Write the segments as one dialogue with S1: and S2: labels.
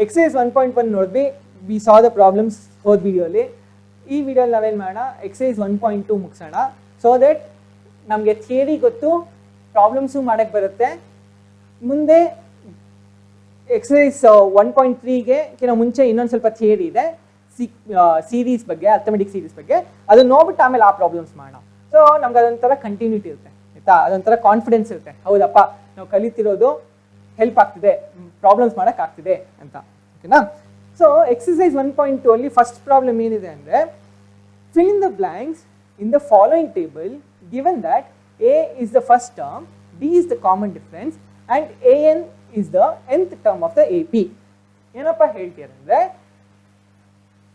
S1: Exercise 1.1 ನೋಡಿದ್ವಿ, we saw the problems ಹೋದ ವಿಡಿಯೋಲಿ. ಈ ವಿಡಿಯೋಲಿ ನಾವೇನು ಮಾಡೋಣ, ಎಕ್ಸಸೈಸ್ 1.2 ಮುಗಿಸೋಣ. ಸೊ ದಟ್ ನಮಗೆ ಥಿಯರಿ ಗೊತ್ತು, ಪ್ರಾಬ್ಲಮ್ಸು ಮಾಡೋಕ್ಕೆ ಬರುತ್ತೆ. ಮುಂದೆ ಎಕ್ಸಸೈಸ್ 1.3ಗೆ ಕಿಂತ ಮುಂಚೆ ಇನ್ನೊಂದು ಸ್ವಲ್ಪ ಥಿಯರಿ ಇದೆ ಸೀರೀಸ್ ಬಗ್ಗೆ, ಅರ್ಥಮೆಟಿಕ್ ಸೀರೀಸ್ ಬಗ್ಗೆ. ಅದನ್ನ ನೋಡ್ಬಿಟ್ಟು ಆಮೇಲೆ ಆ ಪ್ರಾಬ್ಲಮ್ಸ್ ಮಾಡೋಣ. ಸೊ ನಮ್ಗೆ ಅದೊಂಥರ ಕಂಟಿನ್ಯೂಟಿ ಇರುತ್ತೆ ಆಯ್ತಾ, ಅದೊಂಥರ ಕಾನ್ಫಿಡೆನ್ಸ್ ಇರುತ್ತೆ, ಹೌದಪ್ಪ ನಾವು ಕಲಿತಿರೋದು ಹೆಲ್ಪ್ ಆಗ್ತಿದೆ, ಪ್ರಾಬ್ಲಮ್ಸ್ ಮಾಡೋಕ್ಕಾಗ್ತಿದೆ ಅಂತ. ಓಕೆನಾ? ಸೊ ಎಕ್ಸಸೈಸ್ 1.2 ಅಲ್ಲಿ ಫಸ್ಟ್ ಪ್ರಾಬ್ಲಮ್ ಏನಿದೆ ಅಂದರೆ, fill in the blanks in the following table given that a is the first term, b is the common difference and an is the nth term of the AP. ಏನಪ್ಪ ಹೇಳ್ತಿದ್ದಾರೆ ಅಂದರೆ,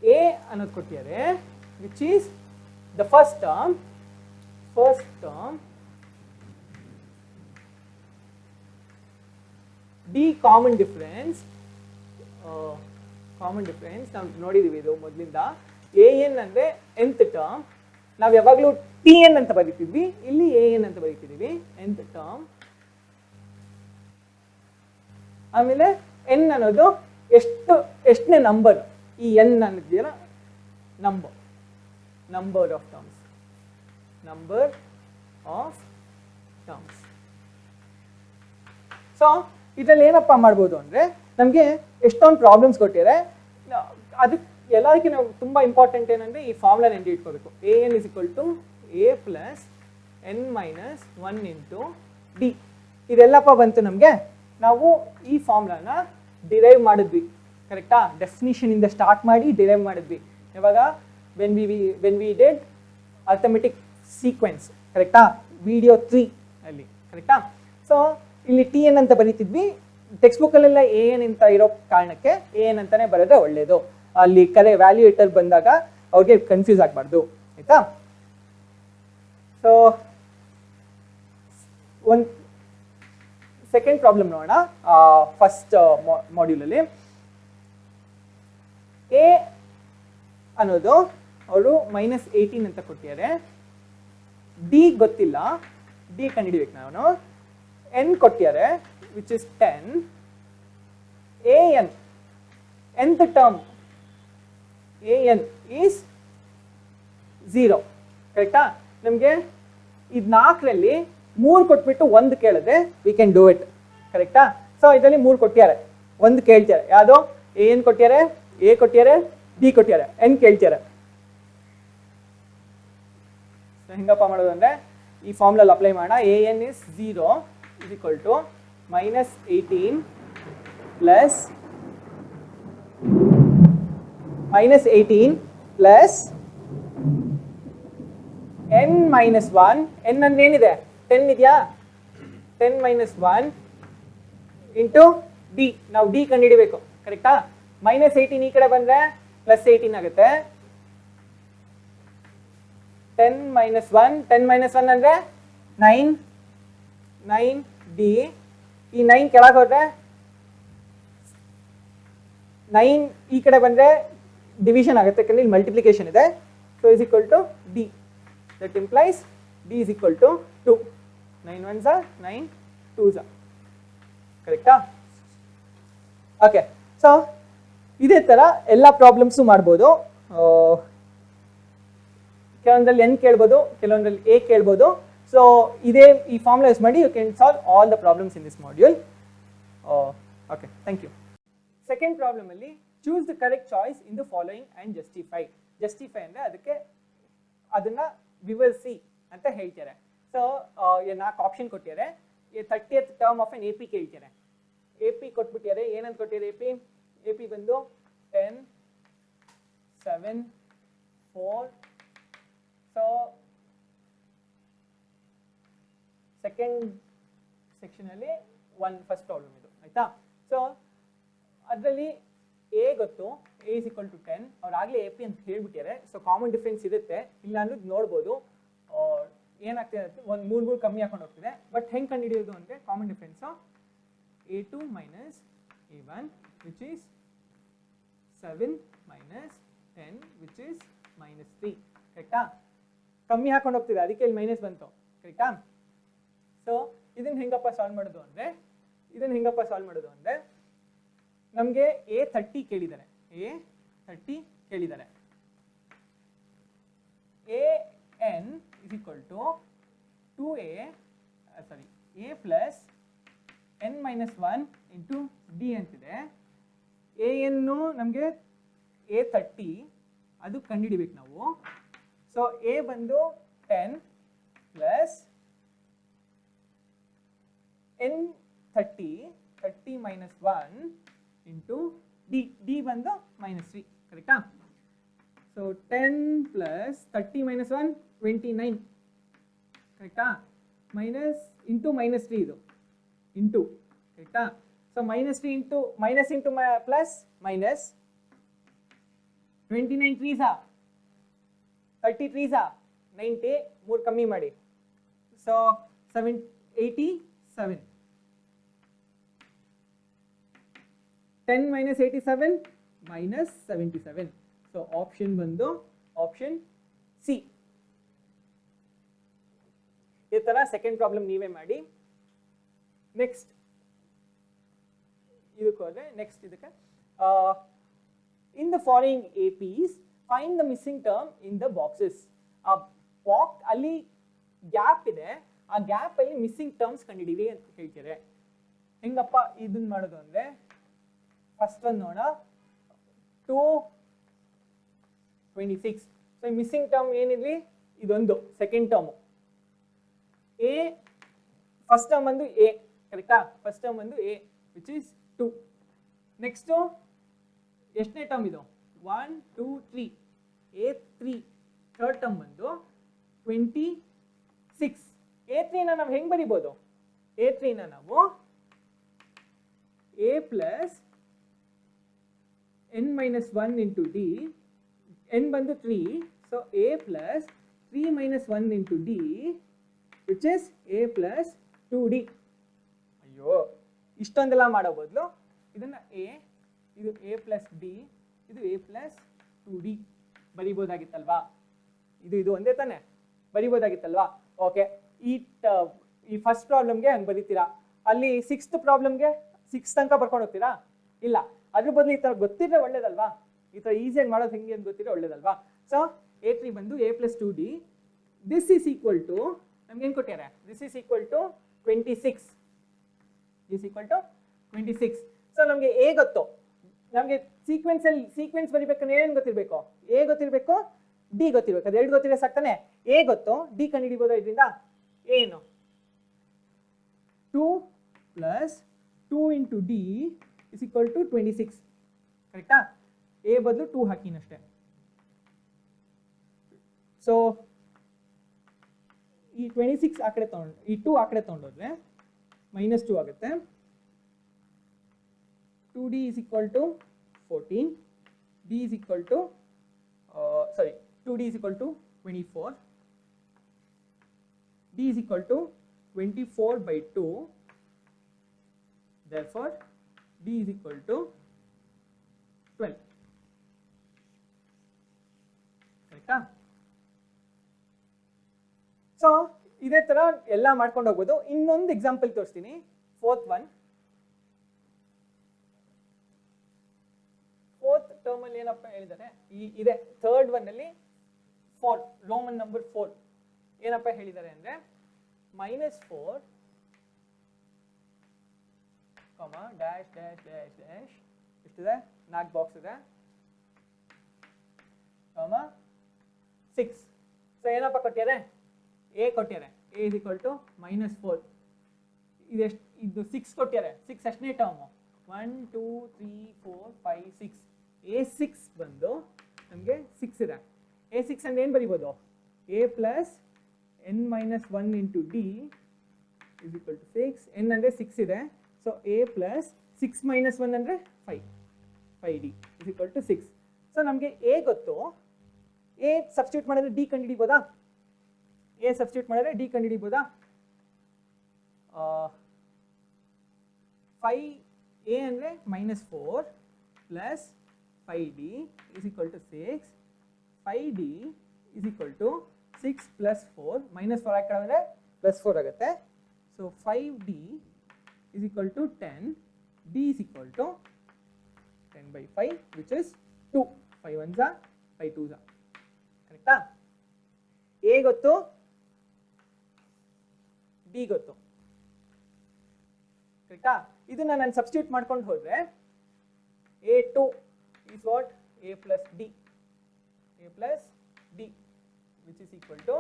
S1: a ಅನ್ನೋದು ಕೊಟ್ಟಿದ್ದಾರೆ which is the first term, d common difference ನಾವು ನೋಡಿದೀವಿ ಇದು ಮೊದಲಿಂದ. an ಅಂದರೆ nth ಟರ್ಮ್, ನಾವು ಯಾವಾಗಲೂ tn ಅಂತ ಬರೀತಿದ್ವಿ, ಇಲ್ಲಿ an ಅಂತ ಬರೀತಿದ್ದೀವಿ, nth ಟರ್ಮ್. ಆಮೇಲೆ n ಅನ್ನೋದು ಎಷ್ಟನೇ ನಂಬರ್, ಈ n ಅನ್ನೋದಿದೆಯಲ್ಲ ನಂಬರ್ ಆಫ್ ಟರ್ಮ್ಸ್. ಸೊ ಇದರಲ್ಲಿ ಏನಪ್ಪ ಮಾಡ್ಬೋದು ಅಂದರೆ, ನಮಗೆ ಎಷ್ಟೊಂದು ಪ್ರಾಬ್ಲಮ್ಸ್ ಕೊಟ್ಟಿದ್ದಾರೆ. ಅದಕ್ಕೆ ಎಲ್ಲದಕ್ಕೆ ನಾವು ತುಂಬ ಇಂಪಾರ್ಟೆಂಟ್ ಏನಂದರೆ ಈ ಫಾರ್ಮುಲಾ ನೆನಪು ಇಟ್ಕೋಬೇಕು. an is equal to a plus n minus 1 into d. ಇದೆಲ್ಲಪ್ಪ ಬಂತು ನಮಗೆ. ನಾವು ಈ ಫಾರ್ಮುಲಾನ ಡಿರೈವ್ ಮಾಡಿದ್ವಿ, ಕರೆಕ್ಟಾ? ಡೆಫಿನಿಷನಿಂದ ಸ್ಟಾರ್ಟ್ ಮಾಡಿ ಡಿರೈವ್ ಮಾಡಿದ್ವಿ. ಯಾವಾಗ when we did arithmetic sequence, ಕರೆಕ್ಟಾ? ವಿಡಿಯೋ 3 ಅಲ್ಲಿ, ಕರೆಕ್ಟಾ? ಸೊ ಇಲ್ಲಿ tn ಅಂತ ಬರೀತಿದ್ವಿ, ಟೆಕ್ಸ್ಟ್ ಬುಕ್ಕಲ್ಲೆಲ್ಲ an ಅಂತ ಇರೋ ಕಾರಣಕ್ಕೆ an ಅಂತಾನೆ ಬರೋದ್ರೆ ಒಳ್ಳೆಯದು. ಅಲ್ಲಿ ವ್ಯಾಲ್ಯೂಯೇಟರ್ ಬಂದಾಗ ಅವ್ರಿಗೆ ಕನ್ಫ್ಯೂಸ್ ಆಗಬಾರ್ದು, ಆಯ್ತಾ? ಸೊ ಒಂದು ಸೆಕೆಂಡ್ ಪ್ರಾಬ್ಲಮ್ ನೋಡೋಣ. ಫಸ್ಟ್ ಮಾಡ್ಯೂಲಲ್ಲಿ a ಅನ್ನೋದು ಅವರು -18 ಅಂತ ಕೊಟ್ಟಿದ್ದಾರೆ. ಡಿ ಗೊತ್ತಿಲ್ಲ, ಡಿ ಕಂಡುಹಿಡಿಬೇಕು ನಾವು. n ಕೊಟ್ಟಿದ್ದಾರೆ which is 10. an nth term an is 0, ಕರೆಕ್ಟಾ? ನಮಗೆ ಇದು 4ರಲ್ಲಿ 3 ಕೊಟ್ಬಿಟ್ಟು 1 ಕೇಳಿದ್ರೆ ವಿ ಕ್ಯಾನ್ ಡೂ ಇಟ್, ಕರೆಕ್ಟಾ? ಸೊ ಇದರಲ್ಲಿ 3 ಕೊಟ್ಟಿದ್ದಾರೆ, 1 ಕೇಳ್ತಾರೆ. ಯಾವುದು? an ಕೊಟ್ಟಿದ್ದಾರೆ, a ಕೊಟ್ಟಿದ್ದಾರೆ, d ಕೊಟ್ಟಿದ್ದಾರೆ, n ಕೇಳ್ತಾರೆ. ಹೆಂಗಪ್ಪ ಮಾಡೋದು ಅಂದರೆ, ಈ ಫಾರ್ಮುಲಲ್ಲಿ ಅಪ್ಲೈ ಮಾಡೋಣ. an is 0 is equal to -18 plus n minus 1. n ಅಂದೇನಿದೆ? 10 ಇದೆಯಾ? 10 minus 1 ಇಂಟು d. ನಾವು d ಕಂಡುಹಿಡಿಬೇಕು, ಕರೆಕ್ಟಾ? -18 ಈ ಕಡೆ ಬಂದರೆ +18 ಆಗುತ್ತೆ. 10 minus 1 ಅಂದರೆ 9d. ಈ 9 ಕೆಳಗೆ ಹೋದ್ರೆ 9 ಈ ಕಡೆ ಬಂದರೆ ಡಿವಿಷನ್ ಆಗುತ್ತೆ, ಯಾಕಂದ್ರೆ ಇಲ್ಲಿ ಮಲ್ಟಿಪ್ಲಿಕೇಶನ್ ಇದೆ. So is equal to d. That implies d is equal to 2. 9 1s are 9 2s are, ಕರೆಕ್ಟಾ? ಓಕೆ. ಸೊ ಇದೇ ಥರ ಎಲ್ಲ ಪ್ರಾಬ್ಲಮ್ಸು ಮಾಡ್ಬೋದು. ಕೆಲವೊಂದರಲ್ಲಿ n ಕೇಳ್ಬೋದು, ಕೆಲವೊಂದರಲ್ಲಿ a ಕೇಳ್ಬೋದು. ಸೊ ಇದೇ ಈ ಫಾರ್ಮುಲಾ ಯೂಸ್ ಮಾಡಿ you can solve all the problems in this module. Okay, thank you. Second problem ಅಲ್ಲಿ choose the correct choice in the following and justify. Justify ಅಂದರೆ ಅದನ್ನ ವಿವರಿಸಿ ಅಂತ ಹೇಳ್ತಾರೆ. ಸೊ 4 ಆಪ್ಷನ್ ಕೊಟ್ಟಿದ್ದಾರೆ. 30th term of N AP ಕೇಳ್ತಾರೆ. AP ಕೊಟ್ಬಿಟ್ಟಿದ್ದಾರೆ. ಏನಂತ ಕೊಟ್ಟಿದ್ದಾರೆ? AP ಬಂದು 10 7 4. ಸೊ ಸೆಕೆಂಡ್ ಸೆಕ್ಷನಲ್ಲಿ ಫಸ್ಟ್ ಪ್ರಾಬ್ಲಮ್ ಇದು, ಆಯ್ತಾ? ಸೊ ಅದರಲ್ಲಿ a ಗೊತ್ತು, a is equal to 10. ಅವ್ರು ಆಗಲೇ AP ಅಂತ ಹೇಳ್ಬಿಟ್ಟಿದ್ದಾರೆ. ಸೊ ಕಾಮನ್ ಡಿಫ್ರೆನ್ಸ್ ಇರುತ್ತೆ, ಇಲ್ಲ ಅನ್ನೋದು ನೋಡ್ಬೋದು. ಏನಾಗ್ತಿದೆ ಅಂತ ಒಂದು 3 ಕಮ್ಮಿ ಹಾಕೊಂಡು ಹೋಗ್ತಿದೆ. ಬಟ್ ಹೆಂಗೆ ಕಂಡು ಹಿಡಿಯೋದು ಅಂದರೆ, common difference a2 minus a1 which is 7 minus 10 which is -3, ಕರೆಕ್ಟಾ? ಕಮ್ಮಿ ಹಾಕೊಂಡು ಹೋಗ್ತಿದೆ, ಅದಕ್ಕೆ ಇಲ್ಲಿ ಮೈನಸ್ ಬಂತು, ಕರೆಕ್ಟಾ? ಸೊ ಇದನ್ನ ಹೆಂಗಪ್ಪ ಸಾಲ್ವ್ ಮಾಡೋದು ಅಂದರೆ ನಮಗೆ A30 ಕೇಳಿದ್ದಾರೆ, A30 ಕೇಳಿದ್ದಾರೆ. an is equal to 2a sorry a plus n minus 1 into D ಅಂತಿದೆ. an ನಮಗೆ A30 ಅದು ಕಂಡುಹಿಡಿಬೇಕು ನಾವು. ಸೊ a ಬಂದು 10 plus n30 30 minus 1 into D ಬಂದು ಮೈನಸ್ 3, ಕರೆಕ್ಟಾ? ಸೊ 10 ಪ್ಲಸ್ 30 ಮೈನಸ್ 1 29, ಕರೆಕ್ಟಾ? ಮೈನಸ್ ಇಂಟು ಮೈನಸ್ 3 ಇದು ಇಂಟು, ಕರೆಕ್ಟಾ? So minus 3 into minus into plus minus 29 3 30 3 90, 3 ಕಮ್ಮಿ ಮಾಡಿ. So 87, 10 minus 87 minus 77. So option ಬಂದು ಆಪ್ಷನ್ ಸಿ. ಈ ತರ ಸೆಕೆಂಡ್ ಪ್ರಾಬ್ಲಮ್ ನೀವೇ ಮಾಡಿ. ನೆಕ್ಸ್ಟ್ ಇದಕ್ಕೆ ಹೋದ್ರೆ ನೆಕ್ಸ್ಟ್ ಇದಕ್ಕೆ ಇನ್ the following APs find the missing term in the boxes. ಆ ಬಾಕ್ಸ್ ಅಲ್ಲಿ ಗ್ಯಾಪ್ ಇದೆ, ಆ ಗ್ಯಾಪ್ ಅಲ್ಲಿ ಮಿಸ್ಸಿಂಗ್ ಟರ್ಮ್ಸ್ ಕಂಡುಹಿಡಿಯಿರಿ ಅಂತ ಹೇಳ್ತಾರೆ. ಹೆಂಗಪ್ಪ ಇದನ್ನ ಮಾಡೋದು ಅಂದ್ರೆ ಫಸ್ಟ್ ಒಂದು ನೋಡ 226. ಸೊ ಮಿಸ್ಸಿಂಗ್ ಟರ್ಮ್ ಏನಿದ್ವಿ ಇದೊಂದು second term. A first term ಬಂದು ಎ, ಕರೆಕ್ಟಾ? ಫಸ್ಟ್ ಟರ್ಮ್ ಬಂದು ಎ ವಿಚ್ ಇಸ್ 2. ನೆಕ್ಸ್ಟು ಎಷ್ಟನೇ ಟರ್ಮ್ ಇದು 1 2 3, A3 ಥರ್ಡ್ ಟರ್ಮ್ ಬಂದು 26. A3ನ ನಾವು ಹೆಂಗೆ ಬರಿಬೋದು? A3ನ ನಾವು a plus n minus 1 into d, n ಬಂದು 3, so a plus 3 minus 1 into d which is a plus 2d. ಅಯ್ಯೋ ಇಷ್ಟೊಂದೆಲ್ಲ ಮಾಡೋ ಬದಲು ಇದನ್ನ a, ಇದು a plus d, ಇದು a plus 2d ಬರಿಬೋದಾಗಿತ್ತಲ್ವಾ? ಇದು ಒಂದೇ ತಾನೆ ಬರಿಬೋದಾಗಿತ್ತಲ್ವಾ? ಓಕೆ, ಈ ಫಸ್ಟ್ ಪ್ರಾಬ್ಲಮ್ಗೆ ಹಂಗೆ ಬರೀತೀರಾ. ಅಲ್ಲಿ ಸಿಕ್ಸ್ತ್ ಪ್ರಾಬ್ಲಮ್ಗೆ 6 ತನಕ ಬರ್ಕೊಂಡು ಹೋಗ್ತೀರಾ? ಇಲ್ಲ, ಅದ್ರ ಬದಲು ಈ ಥರ ಗೊತ್ತಿದ್ರೆ ಒಳ್ಳೇದಲ್ವಾ? ಈ ಥರ ಈಸಿಯಾಗಿ ಮಾಡೋದು ಹೆಂಗೆ ಅಂತ ಗೊತ್ತಿದ್ರೆ ಒಳ್ಳೇದಲ್ವಾ? ಸೊ A3 ಬಂದು a plus 2d, this is equal to ನಮ್ಗೆ ಏನು ಕೊಟ್ಟಿದ್ದಾರೆ? This is equal to 26. This equal to 26. So ನಮಗೆ ಎ ಗೊತ್ತು, ನಮಗೆ ಸೀಕ್ವೆನ್ಸ್ ಬರಿಬೇಕಂದ್ರೆ ಏನು ಗೊತ್ತಿರಬೇಕು? ಎ ಗೊತ್ತಿರಬೇಕು, ಡಿ ಗೊತ್ತಿರಬೇಕು. ಅದು ಎರಡು ಗೊತ್ತಿರೋ ಸಾಕ್ತಾನೆ. ಎ ಗೊತ್ತು, ಡಿ ಕಂಡುಹಿಡಿಬೋದು. ಇದರಿಂದ ಏನು 2 plus 2 into D is equal to 26, ಕರೆಕ್ಟಾ? ಎ ಬದಲು 2 ಹಾಕಿನಷ್ಟೇ. ಸೊ ಈ 26 ಆ ಕಡೆ ತಗೊಂಡು ಈ 2 ಆ ಕಡೆ ತಗೊಂಡೋದ್ರೆ -2 ಆಗುತ್ತೆ. 2d is equal to 14, d is equal to 2d is equal to 24, d is equal to 24 by 2, therefore d is equal to 12, ಕರೆಕ್ಟಾ? ಸೊ ಇದೇ ತರ ಎಲ್ಲ ಮಾಡ್ಕೊಂಡು ಹೋಗ್ಬೋದು. ಇನ್ನೊಂದು ಎಕ್ಸಾಂಪಲ್ ತೋರಿಸ್ತೀನಿ. ಫೋರ್ತ್ ಟರ್ಮ್ ಅಲ್ಲಿ ಏನಪ್ಪ ಹೇಳಿದ್ದಾರೆ? ಇದೆ ಥರ್ಡ್ ಒನ್ ಅಲ್ಲಿ 4 ರೋಮನ್ ನಂಬರ್ 4 ಏನಪ್ಪ ಹೇಳಿದ್ದಾರೆ ಅಂದ್ರೆ -4 ಡ್ಯಾಶ್ ಡ್ಯಾಶ್ ಡ್ಯಾಶ್ ಡ್ಯಾಶ್ ಎಷ್ಟಿದೆ? 4 ಬಾಕ್ಸ್ ಇದೆ, 6. ಸೊ ಏನಪ್ಪ ಕೊಟ್ಟಿದ್ದಾರೆ? ಎ ಕೊಟ್ಟಿದ್ದಾರೆ, ಎ ಇಸ್ ಈಕ್ವಲ್ ಟು -4. ಇದೆಷ್ಟು? ಇದು 6 ಕೊಟ್ಟಿದ್ದಾರೆ. 6 ಎಷ್ಟನೇ ಟರ್ಮು? 1 2 3 4 5 6. A6 ಬಂದು ನಮಗೆ 6 ಇದೆ. A6 ಅಂದ್ರೆ ಏನು ಬರಿಬೋದು? a plus n minus 1 into d is equal to 6. n ಅಂದರೆ 6 ಇದೆ. ಸೊ a ಪ್ಲಸ್ 6 ಮೈನಸ್ 1 ಅಂದರೆ 5d is equal to 6. So ನಮಗೆ ಎ ಗೊತ್ತು. ಎ ಸಬ್ಸ್ಟಿಟ್ಯೂಟ್ ಮಾಡಿದ್ರೆ ಡಿ ಕಂಡುಹಿಡಿಬೋದಾ? ಎ ಸಬ್ಸ್ಟಿಟ್ಯೂಟ್ ಮಾಡಿದ್ರೆ ಡಿ ಕಂಡುಹಿಡಿಬೋದಾ? 5a ಅಂದರೆ -4 plus 5d is equal to 6. 5d is equal to 6 plus 4 minus 4 ಹಾಕಿ ಅಂದರೆ plus 4 ಆಗುತ್ತೆ. So 5d is equal to 10, d is equal to 10/5 which is 2. 5 1s are 5 2s are. ಕರೆಕ್ಟಾ? A ಗೊತ್ತು, D ಗೊತ್ತು. ಕರೆಕ್ಟಾ? ಇದನ್ನ ನಾನು ಸಬ್ಸ್ಟಿಟ್ಯೂಟ್ ಮಾಡ್ಕೊಂಡು ಹೋದ್ರೆ a2 is what? a plus d. a plus d which is equal to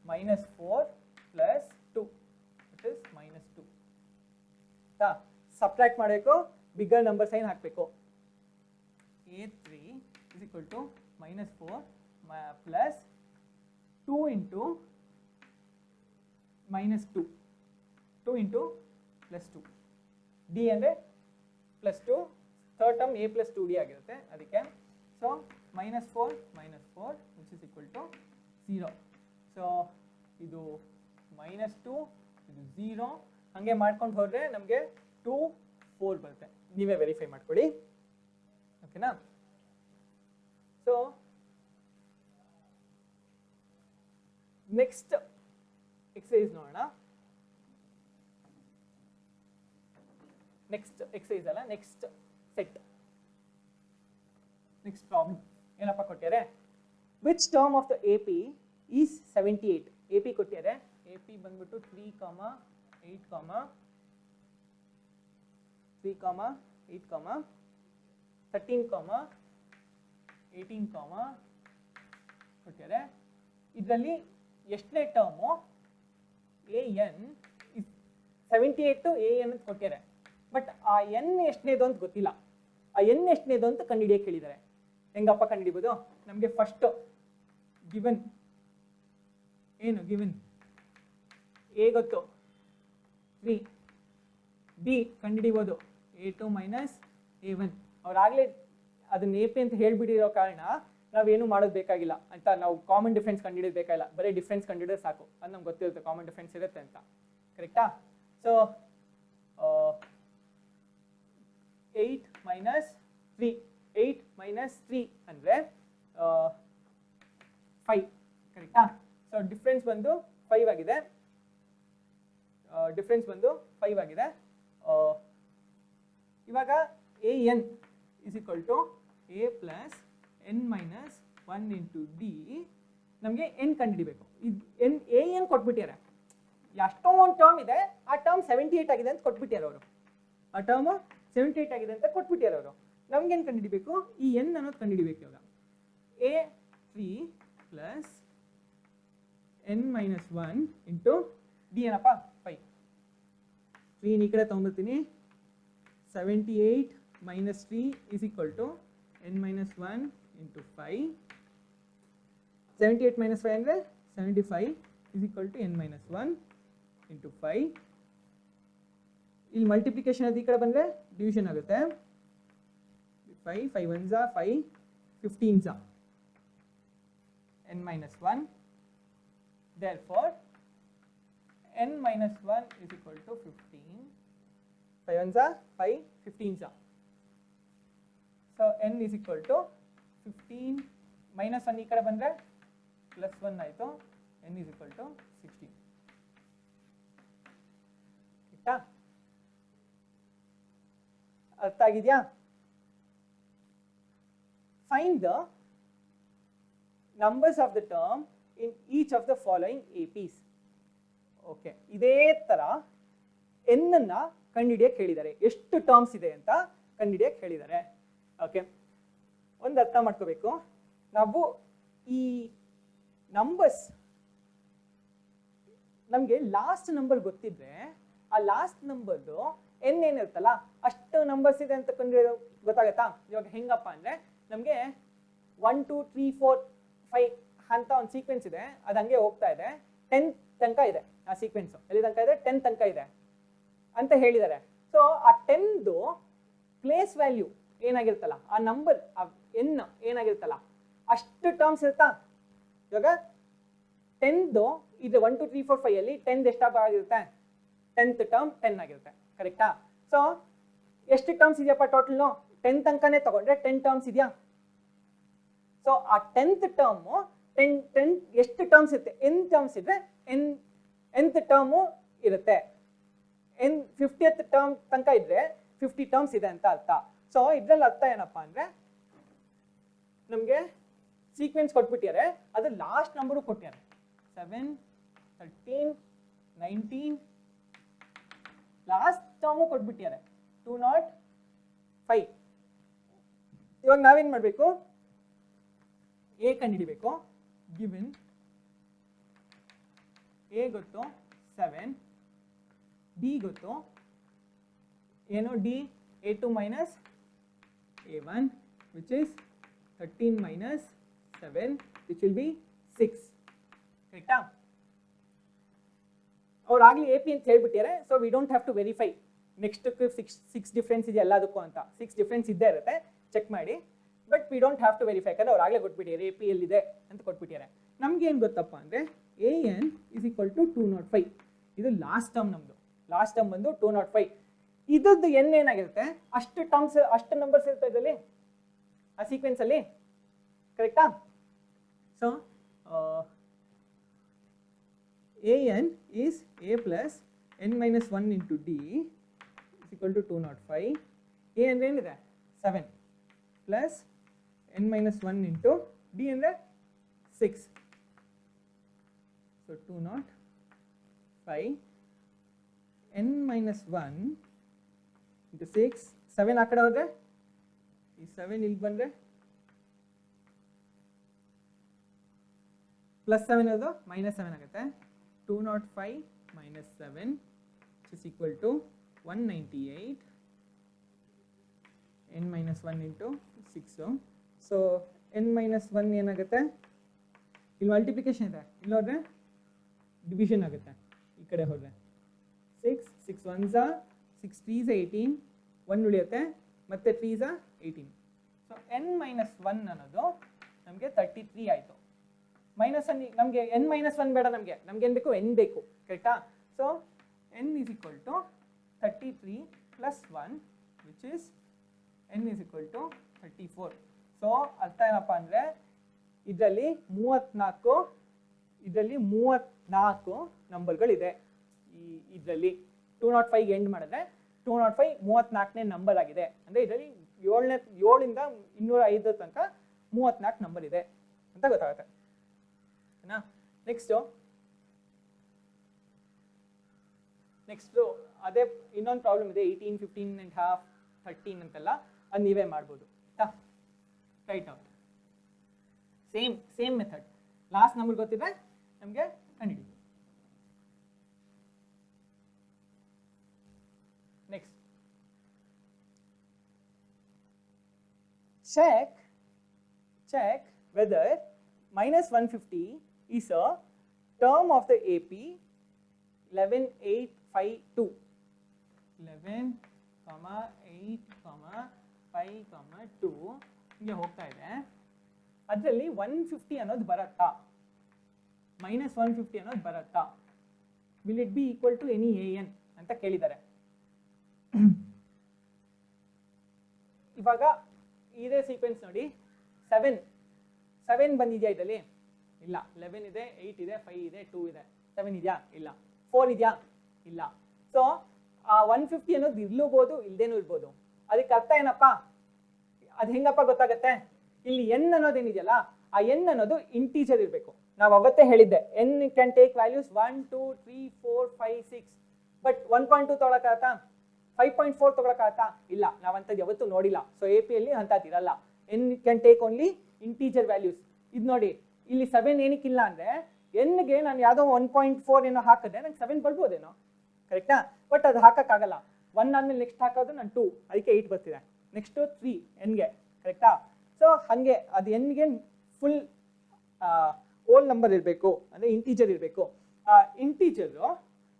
S1: -4 plus 2 which is -2. Subtract ಮಾಡಬೇಕು, bigger number sign ಹಾಕಬೇಕು. a3 is equal to -4 plus 2 into -2 2 into plus 2 d ಅಂದರೆ plus 2 third term a plus 2d ಆಗಿರುತ್ತೆ. ಅದಕ್ಕೆ so -4 which is equal to 0. So ಇದು -2 ಇದು 0 ಹಾಗೆ ಮಾಡ್ಕೊಂಡು ಹೋದರೆ ನಮಗೆ 2 4 ಬರುತ್ತೆ. ನೀವೇ ವೆರಿಫೈ ಮಾಡ್ಕೊಳ್ಳಿ. ಓಕೆನಾ? ಸೊ ನೆಕ್ಸ್ಟ್ ಎಕ್ಸಸೈಸ್ ನೋಡೋಣ. ನೆಕ್ಸ್ಟ್ ಎಕ್ಸಸೈಸ್ ಅಲ್ಲ, ನೆಕ್ಸ್ಟ್ ಸೆಟ್, ನೆಕ್ಸ್ಟ್ ಪ್ರಾಬ್ಲಮ್ ಏನಪ್ಪ ಕೊಟ್ಟಿದ್ದಾರೆ? Which term of the A P is 78? A P ಕೊಟ್ಟಿದ್ದಾರೆ. ಎ ಪಿ ಬಂದ್ಬಿಟ್ಟು 3, 8, 13, 18, ಕೊಟ್ಟಿದ್ದಾರೆ. ಇದರಲ್ಲಿ ಎಷ್ಟನೇ term A N 78 A N ಅಂತ ಕೊಟ್ಟಿದ್ದಾರೆ. ಬಟ್ ಆ ಎನ್ ಎಷ್ಟನೇದು ಅಂತ ಗೊತ್ತಿಲ್ಲ. ಆ ಎನ್ ಎಷ್ಟನೇದು ಅಂತ ಕಂಡುಹಿಡಿಯಕ್ಕೆ ಹೇಳಿದ್ದಾರೆ. ಹೆಂಗಪ್ಪ ಕಂಡುಹಿಡಿಬೋದು? ನಮಗೆ ಫಸ್ಟ್ ಗಿವನ್ ಏನು? ಗಿವನ್ ಎ ಗೊತ್ತು 3, ಬಿ ಕಂಡುಹಿಡಿಬೋದು a2 minus a1. ಅವ್ರಾಗಲೇ ಅದನ್ನ ಎ ಪಿ ಅಂತ ಹೇಳ್ಬಿಟ್ಟಿರೋ ಕಾರಣ ನಾವೇನು ಮಾಡೋದು ಬೇಕಾಗಿಲ್ಲ ಅಂತ, ನಾವು ಕಾಮನ್ ಡಿಫ್ರೆನ್ಸ್ ಕಂಡುಹಿಡಿಯೋದು ಬೇಕಾಗಿಲ್ಲ, ಬರೀ ಡಿಫ್ರೆನ್ಸ್ ಕಂಡುಹಿಡಿದ್ರೆ ಸಾಕು. ಅದು ನಮ್ಗೆ ಗೊತ್ತಿರುತ್ತೆ ಕಾಮನ್ ಡಿಫ್ರೆನ್ಸ್ ಇರುತ್ತೆ ಅಂತ. ಕರೆಕ್ಟಾ? ಸೊ 8 minus 3 ಅಂದರೆ 5. ಕರೆಕ್ಟಾ? ಸೊ ಡಿಫ್ರೆನ್ಸ್ ಬಂದು 5 ಆಗಿದೆ. ಇವಾಗ A N is equal to A plus N minus 1 into D. ನಮಗೆ ಎನ್ ಕಂಡುಹಿಡಿಬೇಕು. ಎನ್ ಎ ಎನ್ ಕೊಟ್ಬಿಟ್ಟಿದ್ದಾರೆ. ಎಷ್ಟೋ ಒಂದು ಟರ್ಮ್ ಇದೆ, ಆ ಟರ್ಮ್ 78 ಆಗಿದೆ ಅಂತ ಕೊಟ್ಬಿಟ್ಟಿದ್ದಾರೆ ಅವರು. ಆ ಟರ್ಮ್ 78 ಆಗಿದೆ ಅಂತ ಕೊಟ್ಬಿಟ್ಟಿದ್ದಾರೆ ಅವರು. ನಮ್ಗೇನು ಕಂಡುಹಿಡಿಬೇಕು? ಈ ಎನ್ ಅನ್ನೋದು ಕಂಡುಹಿಡಿಬೇಕು. ಇವಾಗ a3 plus N minus 1 into D ಏನಪ್ಪ? 5. 3 ಈ ಕಡೆ ತೊಗೊಂಡ್ಬರ್ತೀನಿ. 78 minus 3 is equal to n minus 1 into 5. 78 minus 5 ಅಂದರೆ 75 is equal to n minus 1 into 5. ಇಲ್ಲಿ ಮಲ್ಟಿಪ್ಲಿಕೇಶನ್ ಅದು ಈ ಕಡೆ ಬಂದರೆ ಡಿವಿಷನ್ ಆಗುತ್ತೆ. 5 5 1s are 5 15s are n minus 1. Therefore n minus 1 is equal to 15. 5 1s are 5 15s are. So n is equal to 15 minus 1 ಈ ಕಡೆ ಬಂದರೆ plus 1 ಆಯಿತು. n is equal to 16. ಆಯ್ತಾ? ಅರ್ಥ ಆಗಿದೆಯಾ? Find the numbers of the term in each of the following APs. Okay, ಇದೇ ಥರ n ಅನ್ನ ಕಂಡುಹಿಡಿಯಕ್ಕೆ ಹೇಳಿದ್ದಾರೆ. ಎಷ್ಟು ಟರ್ಮ್ಸ್ ಇದೆ ಅಂತ ಕಂಡುಹಿಡಿಯಕ್ಕೆ ಹೇಳಿದ್ದಾರೆ. ಓಕೆ, ಒಂದು ಅರ್ಥ ಮಾಡ್ಕೋಬೇಕು ನಾವು. ಈ ನಂಬರ್ಸ್ ನಮಗೆ ಲಾಸ್ಟ್ ನಂಬರ್ ಗೊತ್ತಿದ್ರೆ ಆ ಲಾಸ್ಟ್ ನಂಬರ್ದು ಎನ್ ಏನಿರುತ್ತಲ್ಲ ಅಷ್ಟು ನಂಬರ್ಸ್ ಇದೆ ಅಂತ ಕಂಡು ಗೊತ್ತಾಗತ್ತಾ? ಇವಾಗ ಹೆಂಗಪ್ಪ ಅಂದರೆ ನಮಗೆ 1 2 3 4 5 ಅಂತ ಒಂದು ಸೀಕ್ವೆನ್ಸ್ ಇದೆ. ಅದು ಹಂಗೆ ಹೋಗ್ತಾ ಇದೆ. 10 ತನಕ ಇದೆ ಆ ಸೀಕ್ವೆನ್ಸು. ಎಲ್ಲಿ ತನಕ ಇದೆ? 10 ತನಕ ಇದೆ ಅಂತ ಹೇಳಿದ್ದಾರೆ. ಸೊ ಆ 10ದು ಪ್ಲೇಸ್ ವ್ಯಾಲ್ಯೂ ಏನಾಗಿರುತ್ತಲ್ಲ, ಆ ನಂಬರ್ ಎನ್ ಏನಾಗಿರುತ್ತಲ್ಲ ಅಷ್ಟು ಟರ್ಮ್ಸ್ ಇರುತ್ತಾ? ಇವಾಗ 10ದು ಇದು 1 2 3 4 5 ಅಲ್ಲಿ 10ದು ಎಷ್ಟು ಆಗಿರುತ್ತೆ? 10th ಟರ್ಮ್ 10 ಆಗಿರುತ್ತೆ. ಕರೆಕ್ಟಾ? ಸೊ ಎಷ್ಟು ಟರ್ಮ್ಸ್ ಇದೆಯಪ್ಪ ಟೋಟಲ್ನು? 10 ತನಕನೇ ತಗೊಂಡ್ರೆ 10 ಟರ್ಮ್ಸ್ ಇದೆಯಾ? ಸೊ ಆ 10th ಟರ್ಮು 10 ಎಷ್ಟು ಟರ್ಮ್ಸ್ ಇರುತ್ತೆ? n ಟರ್ಮ್ಸ್ ಇದ್ರೆ nth ಟರ್ಮು ಇರುತ್ತೆ. 50th ಟರ್ಮ್ ತನಕ ಇದ್ರೆ 50 ಟರ್ಮ್ಸ್ ಇದೆ ಅಂತ ಅರ್ಥ. ಸೊ ಇದ್ರಲ್ಲಿ ಅರ್ಥ ಏನಪ್ಪಾ ಅಂದ್ರೆ ನಮಗೆ ಸೀಕ್ವೆನ್ಸ್ ಕೊಟ್ಬಿಟ್ಟಿದ್ದಾರೆ, ಅದು ಲಾಸ್ಟ್ ನಂಬರು ಕೊಟ್ಟಿದ್ದಾರೆ 7, 13, 19 ಲಾಸ್ಟ್ ಟರ್ಮು ಕೊಟ್ಬಿಟ್ಟಿದ್ದಾರೆ 205. ಇವಾಗ ನಾವೇನ್ ಮಾಡಬೇಕು, ಎ ಕಂಡುಹಿಡಿಬೇಕು. ಗಿವನ್ ಎ ಗೊತ್ತು 7, ಡಿ ಗೊತ್ತು ಏನು, D a2 minus a1 which is 13 minus 7 which will be 6. ಕರೆಕ್ಟಾ? ಅವ್ರು ಆಗಲಿ ಎ ಪಿ ಅಂತ ಹೇಳ್ಬಿಟ್ಟಿದ್ದಾರೆ. So we don't have to verify next six difference ಇದೆ ಎಲ್ಲದಕ್ಕೂ ಅಂತ. 6 ಡಿಫ್ರೆನ್ಸ್ ಇದ್ದೇ ಇರುತ್ತೆ, ಚೆಕ್ ಮಾಡಿ. But we don't have to verify, ಯಾಕಂದ್ರೆ ಅವ್ರು ಆಗಲೇ ಕೊಟ್ಬಿಟ್ಟಿದ್ದಾರೆ ಎ ಪಿ ಎಲ್ಲಿದೆ ಅಂತ ಕೊಟ್ಬಿಟ್ಟಿದ್ದಾರೆ. ನಮ್ಗೆ ಏನು ಗೊತ್ತಪ್ಪ ಅಂದರೆ a N is equal to 205. ಇದು ಲಾಸ್ಟ್ ಟರ್ಮ್ ನಮ್ಮದು. ಲಾಸ್ಟ್ ಟರ್ಮ್ ಬಂದು 205. ಇದ್ರದ್ದು ಎನ್ ಏನಾಗಿರುತ್ತೆ, ಅಷ್ಟು ಟರ್ಮ್ಸ್ ಅಷ್ಟು ನಂಬರ್ಸ್ ಇರುತ್ತೆ ಇದರಲ್ಲಿ ಆ ಸೀಕ್ವೆನ್ಸ್ ಅಲ್ಲಿ. ಕರೆಕ್ಟಾ? So a n is a plus N minus 1 into d is equal to 205. A ಅಂದರೆ ಏನಿದೆ 7 plus N minus 1 into d ಅಂದರೆ 6. ಸೊ 205 ಎನ್ ಮೈನಸ್ 1 ಇಂಟು 6, 7 ಆ ಕಡೆ ಹೋದ್ರೆ ಈ 7 ಇಲ್ಲಿ ಬಂದರೆ ಪ್ಲಸ್ 7 ಅದು ಮೈನಸ್ 7 ಆಗುತ್ತೆ. 205 minus 7 which is equal to 198 n minus 1 into 6. So n minus 1 ಏನಾಗುತ್ತೆ, ಇಲ್ಲಿ ಮಲ್ಟಿಪ್ಲಿಕೇಶನ್ ಇದೆ, ಇಲ್ಲಿ ಹೋದ್ರೆ ಡಿವಿಷನ್ ಆಗುತ್ತೆ. ಈ ಕಡೆ ಹೋದ್ರೆ 6, 6 1s 6 3s 18, 1 ಉಳಿಯುತ್ತೆ, ಮತ್ತೆ 3s 18. ಸೊ n minus 1 ಅನ್ನೋದು ನಮಗೆ 33 ಆಯಿತು. ಮೈನಸ್ ಒನ್ ನಮಗೆ n minus 1 ಬೇಡ, ನಮಗೆ ಏನು ಬೇಕು, n ಬೇಕು. ಕರೆಕ್ಟಾ? So n is equal to 33 plus 1 which is n is equal to 34. So ಅರ್ಥ ಏನಪ್ಪ ಅಂದರೆ ಇದರಲ್ಲಿ 34 ನಂಬರ್ಗಳಿದೆ. ಇದರಲ್ಲಿ 205 ಎಂಡ್ ಮಾಡಿದ್ರೆ 205 34ನೇ ನಂಬರ್ ಆಗಿದೆ. ಅಂದರೆ ಇದರಲ್ಲಿ 7ರಿಂದ 205 ತನಕ 34 ನಂಬರ್ ಇದೆ ಅಂತ ಗೊತ್ತಾಗುತ್ತೆ. ನೆಕ್ಸ್ಟು ಅದೇ ಇನ್ನೊಂದು ಪ್ರಾಬ್ಲಮ್ ಇದೆ, 18, 15.5, 13 ಅಂತೆಲ್ಲ. ಅದು ನೀವೇ ಮಾಡ್ಬೋದು. Right out same method. Last number ಗೊತ್ತಿದೆ ನಮಗೆ ಕಂಡುಹಿಡಿದು. Next check whether minus 150 is a term of the AP 11852. 11,8,5,2 ಹಿಂಗೆ ಹೋಗ್ತಾ ಇದೆ. ಅದರಲ್ಲಿ 150 ಅನ್ನೋದು ಬರುತ್ತಾ, minus 150 ಅನ್ನೋದು ಬರುತ್ತಾ, will it be equal to any AN ಅಂತ ಕೇಳಿದ್ದಾರೆ. ಇವಾಗ ಇದೇ ಸೀಕ್ವೆನ್ಸ್ ನೋಡಿ, 7 ಬಂದಿದೆಯಾ ಇದರಲ್ಲಿ? ಇಲ್ಲ. 11 ಇದೆ, 8 ಇದೆ, 5 ಇದೆ, 2 ಇದೆ. 7 ಇದೆಯಾ? ಇಲ್ಲ. 4 ಇದೆಯಾ? ಇಲ್ಲ. ಸೊ ಆ 150 ಅನ್ನೋದು ಇರ್ಲೂಬೋದು, ಇಲ್ದೇನೂ ಇರ್ಬೋದು. ಅದಕ್ಕೆ ಅರ್ಥ ಏನಪ್ಪ, ಅದು ಹೆಂಗಪ್ಪ ಗೊತ್ತಾಗತ್ತೆ? ಇಲ್ಲಿ n ಅನ್ನೋದೇನಿದೆಯಲ್ಲ, ಆ n ಅನ್ನೋದು ಇಂಟೀಜರ್ ಇರಬೇಕು. ನಾವು ಅವತ್ತೇ ಹೇಳಿದ್ದೆ n can take values 1 2 3 4 5 6. But 1.2 ತೊಗೊಳಕ್ಕಾಗತ್ತಾ? 5.4 ತೊಗೊಳಕ್ಕಾಗತ್ತಾ? ಇಲ್ಲ. ನಾವಂಥದ್ದು ಯಾವತ್ತೂ ನೋಡಿಲ್ಲ. ಸೊ ಎ ಪಿಯಲ್ಲಿ ಅಂಥದ್ದಿರಲ್ಲ. n can take only integer values. ಇದು ನೋಡಿ, ಇಲ್ಲಿ 7 ಏನಕ್ಕಿಲ್ಲ ಅಂದರೆ ಎನ್ಗೆ ನಾನು ಯಾವುದೋ 1.4 ಏನೋ ಹಾಕಿದ್ರೆ ನಂಗೆ 7 ಬರ್ಬೋದೇನೋ. ಕರೆಕ್ಟಾ? ಬಟ್ ಅದು ಹಾಕೋಕ್ಕಾಗಲ್ಲ. 1 ಆದಮೇಲೆ ನೆಕ್ಸ್ಟ್ ಹಾಕೋದು ನಾನು 2, ಅದಕ್ಕೆ 8 ಬರ್ತಿದೆ. ನೆಕ್ಸ್ಟು 3 ಎನ್ಗೆ. ಕರೆಕ್ಟಾ? ಸೊ ಹಾಗೆ ಅದು ಎನ್ಗೆ ಫುಲ್ ಓಲ್ ನಂಬರ್ ಇರಬೇಕು, ಅಂದರೆ ಇಂಟೀಜರ್ ಇರಬೇಕು. ಇಂಟೀಜರು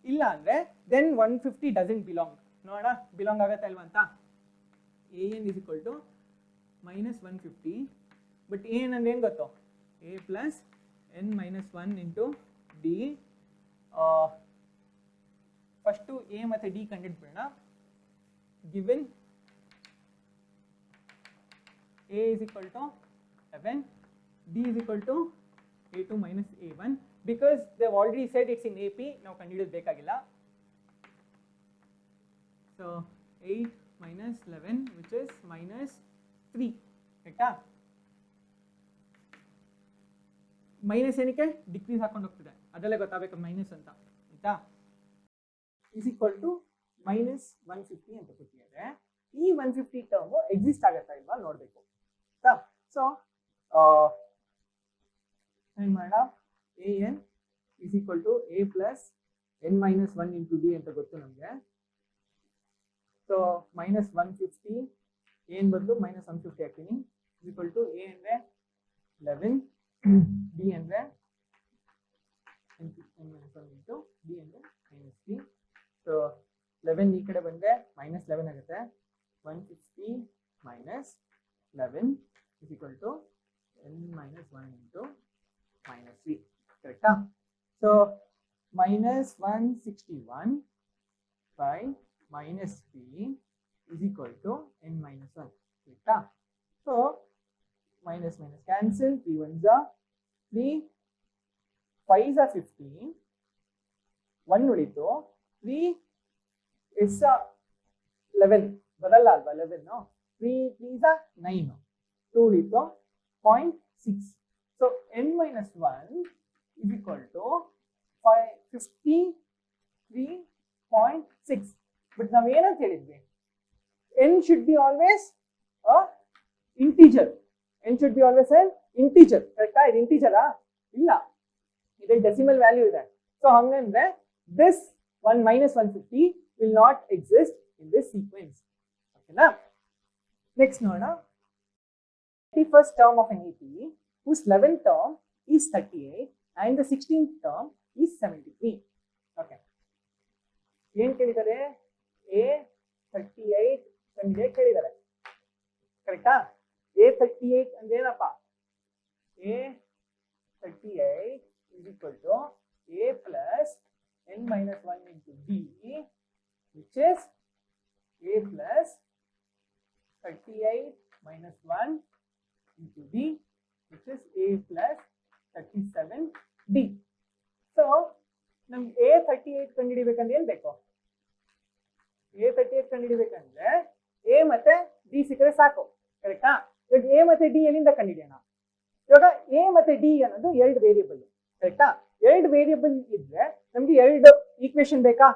S1: ಇಲ್ಲ ಅಂದರೆ ದೆನ್ 150 ಡಸಂಟ್ ಬಿಲಾಂಗ್. ನೋಡೋಣ ಬಿಲಾಂಗ್ ಆಗುತ್ತೆ ಅಲ್ವಾ ಅಂತ. AN is equal to minus 150. But AN ಅಂದ್ರೆ ಏನು ಗೊತ್ತು? A plus n minus 1 into D. First A ಮತ್ತು D ಕಂಡುಹಿಡ್ಬಿಡೋಣ. Given A is equal to 7, D is equal to A2 minus A1. Because they have already said it's in AP, ನಾವು ಕಂಡುಹಿಡಿಯೋದು ಬೇಕಾಗಿಲ್ಲ. So 8 minus 11 which is minus 3 ಕರೆಕ್ಟಾ minus ಏನಕ್ಕೆ decrease ಹಾಕೊಂಡು ಹೋಗ್ತಿದೆ ಅದೆಲ್ಲ ಗೊತ್ತಾಗಬೇಕು ಮೈನಸ್ ಅಂತ ಆಯ್ತಾ ಇಸ್ ಈಕ್ವಲ್ ಟು ಮೈನಸ್ 150 ಅಂತ ಕೊಟ್ಟಿದ್ದಾರೆ ಈ 150 ಟರ್ಮ್ ಎಕ್ಸಿಸ್ಟ್ ಆಗತ್ತಾ ಇಲ್ವಾ ನೋಡ್ಬೇಕು ಆಯ್ತಾ ಸೊ ಏನ್ ಮಾಡೋಣ a N is equal to A plus N minus 1 into d ಅಂತ ಗೊತ್ತು ನಮಗೆ ಸೊ ಮೈನಸ್ 150 ಏನ್ ಬದಲು ಮೈನಸ್ 150 ಹಾಕ್ತೀನಿ ಇಸ್ ಈಕ್ವಲ್ ಟು ಎ ಅಂದ್ರೆ 11 ಡಿ ಅಂದ್ರೆ n minus 1 ಇಂಟು ಡಿ ಅಂದ್ರೆ ಮೈನಸ್ 3 ಸೊ 11 ಈ ಕಡೆ ಬಂದ್ರೆ ಮೈನಸ್ 11 ಆಗುತ್ತೆ 150 minus 11 is equal to n minus 1 into minus 3 correct so minus 161 by minus 3 is equal to n minus 1 correct so minus minus cancel 3 ones are 3 5s are 15 1 ಉಳಿತು 3 is 11 ಬದಲ್ಲ ಅಲ್ವಾ 11 3 3s are 9 2 ಉಳಿತು 0.6 so n minus 1 is equal to 53.6 but ನಾವು ಏನಂತ ಹೇಳಿದ್ವಿ n should be always a integer n should be always an integer ಕರೆಕ್ಟಾ ಇದು ಇಂಟಿಜರಾ ಇಲ್ಲ ಇದು ಡೆಸಿಮಲ್ ವ್ಯಾಲ್ಯೂ ಇದೆ ಸೊ ಹಂಗಂದ್ರೆ this 1 minus 150 will not exist in this sequence okay na next ನೋಡೋಣ 31st term of an AP whose 11th term is 38 and the 16th term is 73 okay ಏನು ಕೇಳಿದ್ದಾರೆ A38 ಕಂಡಿದೆ ಕೇಳಿದ್ದಾರೆ ಕರೆಕ್ಟಾ A38 ಅಂದ್ರೆ ಏನಪ್ಪ A38 is equal to A plus n minus 1 into D which is A plus 38 minus 1 into D which is A plus 37D so ನಮ್ಗೆ A38 ಕಂಡುಹಿಡಿಬೇಕಂದ್ರೆ ಏನು ಬೇಕು A38 ಕಂಡುಹಿಡಿಬೇಕಂದ್ರೆ A ಮತ್ತೆ D ಸಿಕ್ಕರೆ ಸಾಕು ಕರೆಕ್ಟಾ ಇವಾಗ A ಮತ್ತೆ D ಎಲ್ಲಿಂದ ಕಂಡುಹಿಡಿಯೋಣ ಇವಾಗ A ಮತ್ತೆ D ಅನ್ನೋದು ಎರಡು ವೇರಿಯೇಬಲ್ ಕರೆಕ್ಟಾ ಎರಡು ವೇರಿಯೇಬಲ್ ಇದ್ರೆ ನಮ್ಗೆ ಎರಡು ಈಕ್ವೇಶನ್ ಬೇಕಾ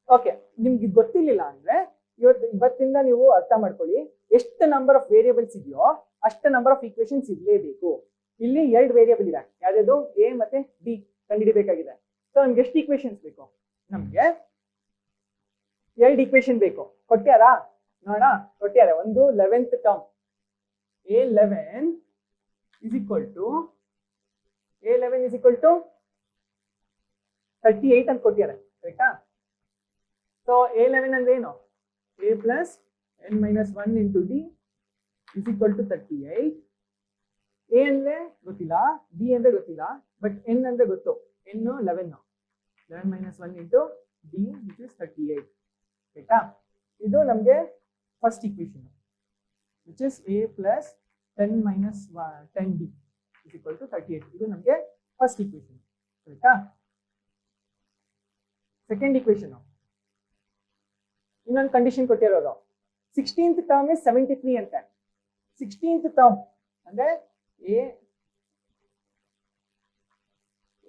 S1: ಓಕೆ ನಿಮ್ಗೆ ಗೊತ್ತಿಲ್ಲ ಅಂದ್ರೆ ಇವತ್ತಿಂದ ನೀವು ಅರ್ಥ ಮಾಡ್ಕೊಳ್ಳಿ ಎಷ್ಟು ನಂಬರ್ ಆಫ್ ವೇರಿಯೇಬಲ್ಸ್ ಇದೆಯೋ ಅಷ್ಟು ನಂಬರ್ ಆಫ್ ಈಕ್ವೇಶನ್ಸ್ ಇರಲೇಬೇಕು ಇಲ್ಲಿ ಎರಡು ವೇರಿಯೇಬಲ್ ಇದೆ ಯಾವ್ದು A ಮತ್ತೆ D ಕಂಡುಹಿಡಿಬೇಕಾಗಿದೆ ಸೊ ನಮ್ಗೆ ಎಷ್ಟು ಈಕ್ವೇಶನ್ಸ್ ಬೇಕು ನಮ್ಗೆ ಎರಡು ಈಕ್ವೇಶನ್ ಬೇಕು ಕೊಟ್ಟ್ಯಾರಾ ನೋಡೋಣ ಕೊಟ್ಟ್ಯಾರ ಒಂದು 11th term A11 is equal to 38 ಅಂತ ಕೊಟ್ಟಿದ್ದಾರೆ ಕರೆಕ್ಟಾ ಸೊ A11 ಅಂದ್ರೆ ಏನು A plus n minus 1 into D is equal to 38 A ಅಂದ್ರೆ ಗೊತ್ತಿಲ್ಲ D ಅಂದ್ರೆ ಗೊತ್ತಿಲ್ಲ ಬಟ್ n ಅಂದ್ರೆ ಗೊತ್ತು n 11 minus 1 into D which is 38 ಕರೆಕ್ಟಾ ಇದು ನಮಗೆ first equation which is A plus 10 minus 10D is equal to 38 ಇದು ನಮಗೆ ಫಸ್ಟ್ ಈಕ್ವೇಶನ್ ಕರೆಕ್ಟಾ ಸೆಕೆಂಡ್ ಈಕ್ವೇಶನ್ ಇನ್ನೊಂದು ಕಂಡೀಷನ್ ಕೊಟ್ಟಿರೋದು 16th ಟರ್ಮ್ ಇಸ್ 73 ಅಂತ 16th ಟರ್ಮ್ ಅಂದ್ರೆ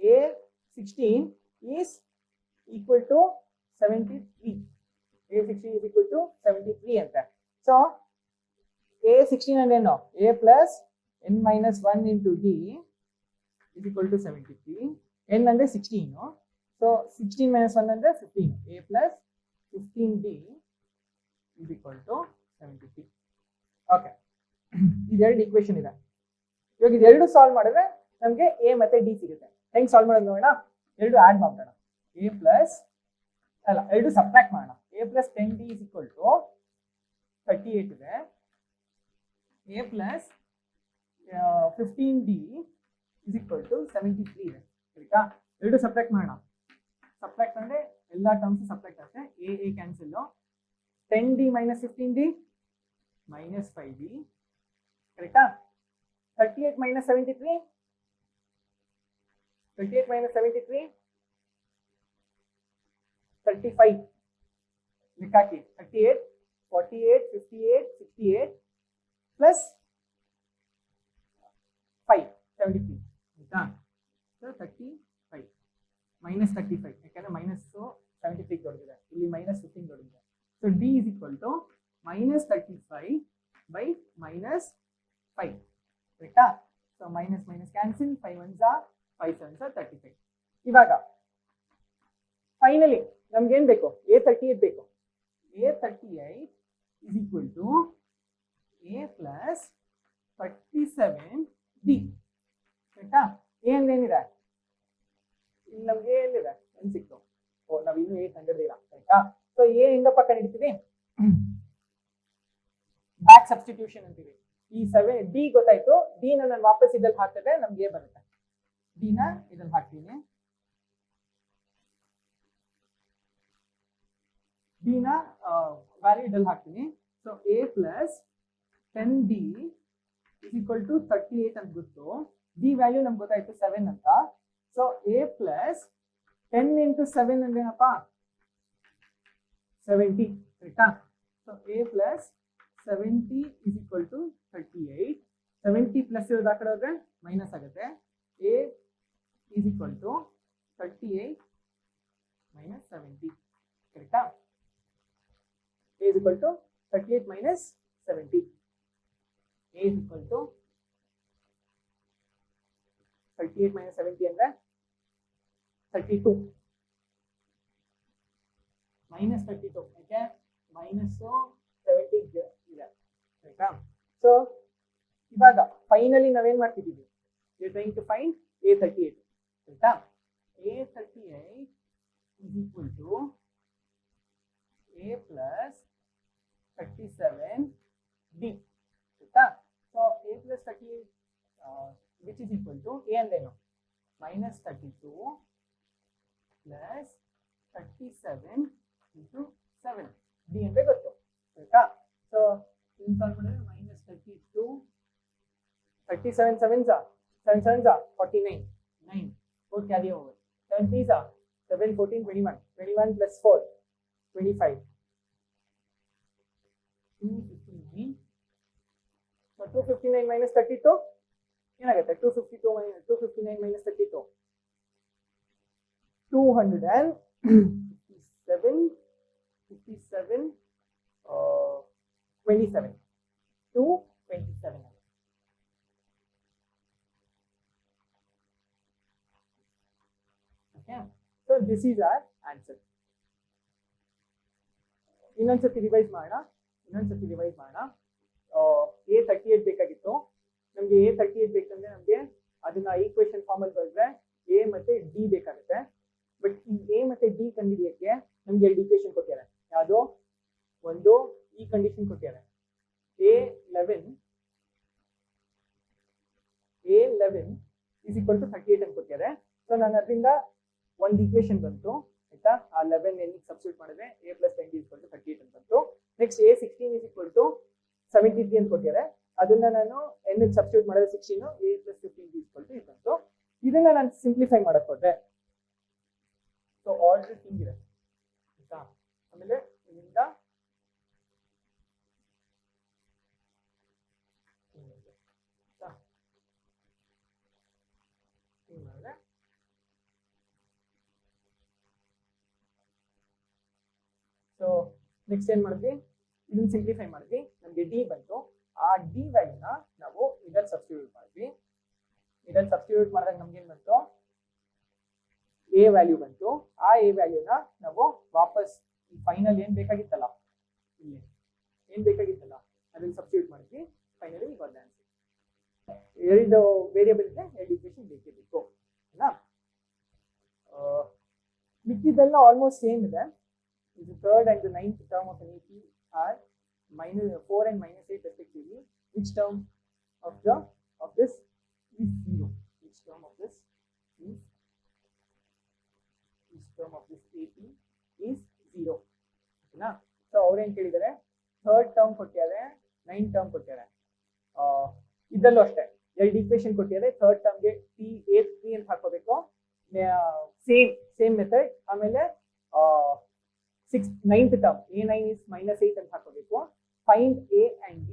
S1: A16 is equal to 73 A16 is equal to 73 ಅಂತ ಸೊ A16 ಅಂದ್ರೆ ಏನು A plus n minus 1 into D is equal to 73 n ಅಂದ್ರೆ 16 so 16 minus 1 ಅಂದ್ರೆ 15 A plus 15D is equal to 73 okay ಇದೆರಡು equation ಇದೆ ಇವಾಗ ಇದೆರಡು ಸಾಲ್ವ್ ಮಾಡಿದ್ರೆ ನಮಗೆ A ಮತ್ತೆ D ಸಿಗುತ್ತೆ ಹೆಂಗ್ ಸಾಲ್ವ್ ಮಾಡೋದು ನೋಡೋಣ ಎರಡು ಆಡ್ ಮಾಡೋಣ A plus ಅಲ್ಲ ಎರಡು ಸಬ್ಟ್ರಾಕ್ಟ್ ಮಾಡೋಣ A plus 10D is equal to 38 ಇದೆ A plus 15D is equal to 73 ಇದೆ ಕರೆಕ್ಟಾ ಎರಡು ಸಬ್ಟ್ರಾಕ್ಟ್ ಮಾಡೋಣ ಸಬ್ಟ್ರಾಕ್ಟ್ ಅಂದ್ರೆ ಎಲ್ಲ ಟರ್ಮ್ಸ್ ಸಬ್ಟ್ರಾಕ್ಟ್ ಆಗುತ್ತೆ A cancel 10D minus 15D minus 5D ಕರೆಕ್ಟಾ 38 minus 73 35 ಲೆಕ್ಕಾಕಿ 38 48 58 68 ಪ್ಲಸ್ 5 73 ಆಯ್ತಾ. ಸೊ 35 ಮೈನಸ್ 35 ಯಾಕಂದ್ರೆ ಮೈನಸ್ 73 ದೊಡ್ಡದಿದೆ, ಇಲ್ಲಿ ಮೈನಸ್ 15 ದೊಡ್ಡದಿದೆ. So D is equal to minus 35 by minus 5 ಕರೆಕ್ಟಾ. So minus minus cancel, 5 1 5 7 35. ಇವಾಗ ಫೈನಲಿ ನಮ್ಗೆ ಏನ್ ಬೇಕು, A38 ಬೇಕು. A38 is equal to A plus 37D ಕರೆಕ್ಟಾ. ಎ ಅಂದ್ರೆ ಏನಿದೆ, ಇಲ್ಲಿ ನಮ್ಗೆ ಏನಿದೆ ಏನ್ ಸಿಕ್ತು, ಓ ನಾವ್ ಇನ್ನು 8 ಕಂಡಿಡಿಲ್ಲ ಕರೆಕ್ಟಾ. ಸೊ ಎ ಹೆಂಗಪ್ಪ ಕಂಡಿಡ್ತೀವಿ, ಬ್ಯಾಕ್ ಸಬ್ಸ್ಟಿಟ್ಯೂಷನ್ ಅಂತೀವಿ. ಈ 7 ಡಿ ಗೊತ್ತಾಯ್ತು, ಡಿ ನ ನಾನು ವಾಪಸ್ ಇದ್ರಲ್ಲಿ ಹಾಕಿದ್ರೆ ನಮ್ಗೆ ಎ ಬರುತ್ತೆ. ಡಿ ನ ಇದ್ರಲ್ಲಿ ಹಾಕ್ತೀನಿ, ಡಿ ನ ವ್ಯಾಲ್ಯೂ ಇದ್ರಲ್ಲಿ ಹಾಕ್ತೀನಿ. So a plus 10D is equal to 38 ಅಂತ ಗೊತ್ತು. ಡಿ ವ್ಯಾಲ್ಯೂ ನಮ್ಗೆ ಗೊತ್ತಾಯ್ತು 7 ಅಂತ. ಸೊ ಎ ಪ್ಲಸ್ 10 ಇಂಟು 7 ಅಂದ್ರೆ ಏನಪ್ಪ 70 ಕರೆಕ್ಟಾ. So a plus 70 is equal to 38. 70 plus ಇರೋದು ಆ ಕಡೆ ಹೋದ್ರೆ ಮೈನಸ್ ಆಗುತ್ತೆ. A is equal to 38 minus 70 ಕರೆಕ್ಟಾ. A is equal to 38 minus 70. A is equal to 38 minus 70 ಅಂದ್ರೆ 32 ಮೈನಸ್ 32 ಯಾಕೆ ಮೈನಸ್ 70 ಇದೆ ಆಯ್ತಾ. ಸೊ ಇವಾಗ ಫೈನಲಿ ನಾವೇನ್ ಮಾಡ್ತಿದ್ದೀವಿ, you trying to find A38 ಆಯ್ತಾ. A38 is equal to A plus 37D ಆಯ್ತಾ. So A plus 38 which is equal to A ಅಂದ್ರೇನು minus 32 plus 37 into 7 D ಅಂದ್ರೆ ಗೊತ್ತು ಆಯ್ತಾ. ಸೊ ಇದನ್ನ ಸಾಲ್ವ್ ಮಾಡಿದ್ರೆ minus 32 37 7s 7 7s 49 9 4 carry over 7 3s 7 14 21 21 plus 4 25 259. So 259 minus 32 ಏನಾಗುತ್ತೆ, 252 minus 259 minus 32 257 57 27 227. Okay, so this is our answer. ಇನ್ನೊಂದ್ಸತಿ revise ಮಾಡೋಣ. A38 ಬೇಕಾಗಿತ್ತು ನಮ್ಗೆ. A38 ಬೇಕಂದ್ರೆ ನಮ್ಗೆ ಅದನ್ನ ಈಕ್ವೇಶನ್ ಫಾರ್ಮ್ ಅಲ್ಲಿ ಬರೆದ್ರೆ ಎ ಮತ್ತೆ ಡಿ ಬೇಕಾಗುತ್ತೆ. ಬಟ್ ಈ ಎ ಮತ್ತೆ ಡಿ ಕಂಡಿಡಿಯಕ್ಕೆ ನಮ್ಗೆ 2 ಈಕ್ವೇಶನ್ ಕೊಟ್ಟಿದ್ದಾರೆ. ಯಾವುದು, ಒಂದು ಈ ಕಂಡೀಷನ್ ಕೊಟ್ಟಿದ್ದಾರೆ, A11 is equal to 38 ಅಂತ ಕೊಟ್ಟಿದ್ದಾರೆ. ಸೊ ನಾನು ಅದರಿಂದ ಒಂದು ಈಕ್ವೇಶನ್ ಬಂತು ಆಯ್ತಾ. ಆ 11 ಎನ್ ಸಬ್ಸ್ಟಿಟ್ಯೂಟ್ ಮಾಡಿದ್ರೆ A plus 10 is equal to 38 ಅಂತ ಬಂತು. Next A16 is equal to 73 ಅಂತ ಕೊಟ್ಟಿದ್ದಾರೆ. ಅದನ್ನ ನಾನು ಎನ್ ಸಬ್ಸ್ಟಿಟ್ಯೂಟ್ ಮಾಡಿದ್ರೆ 16 A plus 15 is equal to ಇದು ಬಂತು. ಇದನ್ನ ನಾನು ಸಿಂಪ್ಲಿಫೈ ಮಾಡಕ್ ಹೋದ್ರೆ ಸೊ ಆರ್ಡರ್ ಹಿಂಗಿದೆ ಆಯ್ತಾ. ಆಮೇಲೆ ಇಲ್ಲಿಂದ ಸೊ ನೆಕ್ಸ್ಟ್ ಏನ್ ಮಾಡಿದ್ವಿ, ಇದನ್ನ ಸಿಂಪ್ಲಿಫೈ ಮಾಡಿದ್ವಿ, ನಮ್ಗೆ ಡಿ ಬಂತು. ಆ ಡಿ ವ್ಯಾಲ್ಯೂನ ನಾವು ಇದರಲ್ಲಿ ಸಬ್ಸ್ಟಿಟ್ಯೂಟ್ ಮಾಡಿದ್ವಿ. ಇದರಲ್ಲಿ ಸಬ್ಸ್ಟಿಟ್ಯೂಟ್ ಮಾಡಿದಾಗ ನಮ್ಗೆ ಏನ್ ಬಂತು, ಎ ವ್ಯಾಲ್ಯೂ ಬಂತು. ಆ ಎ ವ್ಯಾಲ್ಯೂನ ನಾವು ವಾಪಸ್ ಫೈನಲ್ ಏನ್ ಬೇಕಾಗಿತ್ತಲ್ಲ, ಇಲ್ಲಿ ಏನ್ ಬೇಕಾಗಿತ್ತಲ್ಲ ಅದನ್ನ ಸಬ್ಸ್ಟಿಟ್ಯೂಟ್ ಮಾಡಿದ್ವಿ. Finally we got the answer. 2 variable ಇದೆ, 2 ಈಕ್ವೇಶನ್ ಬೇಕೇ ಬೇಕು ಅಲ್ಲ. ಮಿಕ್ಕಿದೆಲ್ಲ ಆಲ್ಮೋಸ್ಟ್ ಸೇಮ್ ಇದೆ. The third and the 9th term of an AP are -4 and -8 respectively. Which term of this is 0? Which term of this AP is 0? Okay, so ಅವ್ರು ಏನ್ ಕೇಳಿದ್ದಾರೆ, third term ಕೊಟ್ಟಿದ್ದಾರೆ, 9th term ಕೊಟ್ಟಿದ್ದಾರೆ. ಇದರಲ್ಲೂ ಅಷ್ಟೇ 2 equation ಕೊಟ್ಟಿದ್ದಾರೆ. Third ಟರ್ಮ್ಗೆ A3 ಅಂತ ಹಾಕೋಬೇಕು, ಸೇಮ್ ಮೆಥಡ್. ಆಮೇಲೆ 9th ಟರ್ಮ್ a9 is -8 ಅಂತ ಹಾಕೋಬೇಕು. Find a and b.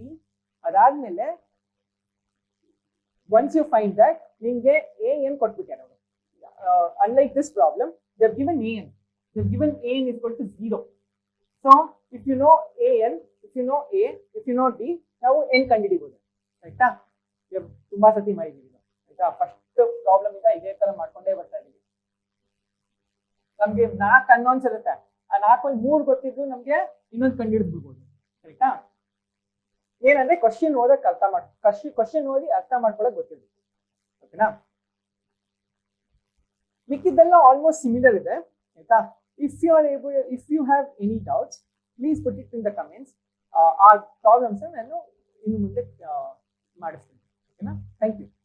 S1: ಅದಾದ್ಮೇಲೆ once you find that ನಿಮಗೆ a n ಕೊಟ್ಬಿಟ್ಟಾರೆ ಅವರು. Unlike this problem, they have given a n. They have given a n is equal to 0. So if you know a n, if you know a, if you know d, ನಾವು n ಕಂಡುಹಿಡಿಬಹುದು. ಆಯ್ತಾ? ತುಂಬಾ ಸತಿ ಮಾಡಿದೀವಿ ಆಯ್ತಾ. First problem ಇಂದ ಇದೇ ತರ ಮಾಡ್ಕೊಂಡೇ ಬರ್ತಾ ಇದೀವಿ. ನಮ್ಗೆ 4 ಅನ್ನೋನ್ಸ್ ಇರುತ್ತೆ. ಆ 4 3 ಗೊತ್ತಿದ್ರು ನಮ್ಗೆ ಇನ್ನೊಂದು ಕಂಡುಹಿಡಿದ್ಬಿಡ್ಬೋದು. ಆಯ್ತಾ? ಏನಂದ್ರೆ ಕ್ವಶನ್ ಓದಕ್ಕೆ ಕ್ವಶನ್ ಓದಿ ಅರ್ಥ ಮಾಡ್ಕೊಳ್ಳೋಕೆ ಗೊತ್ತಿದೆ. ಓಕೆನಾ? ಮಿಕ್ಕಿದ್ದೆಲ್ಲ ಆಲ್ಮೋಸ್ಟ್ ಸಿಮಿಲರ್ ಇದೆ. ಆಯ್ತಾ? If you have any doubts please put it in the comments. ಆ ಪ್ರಾಬ್ಲಮ್ಸ್ ನಾನು ಇನ್ನು ಮುಂದೆ ಮಾಡಿಸ್ತೀನಿ. ಓಕೆನಾ? Thank you.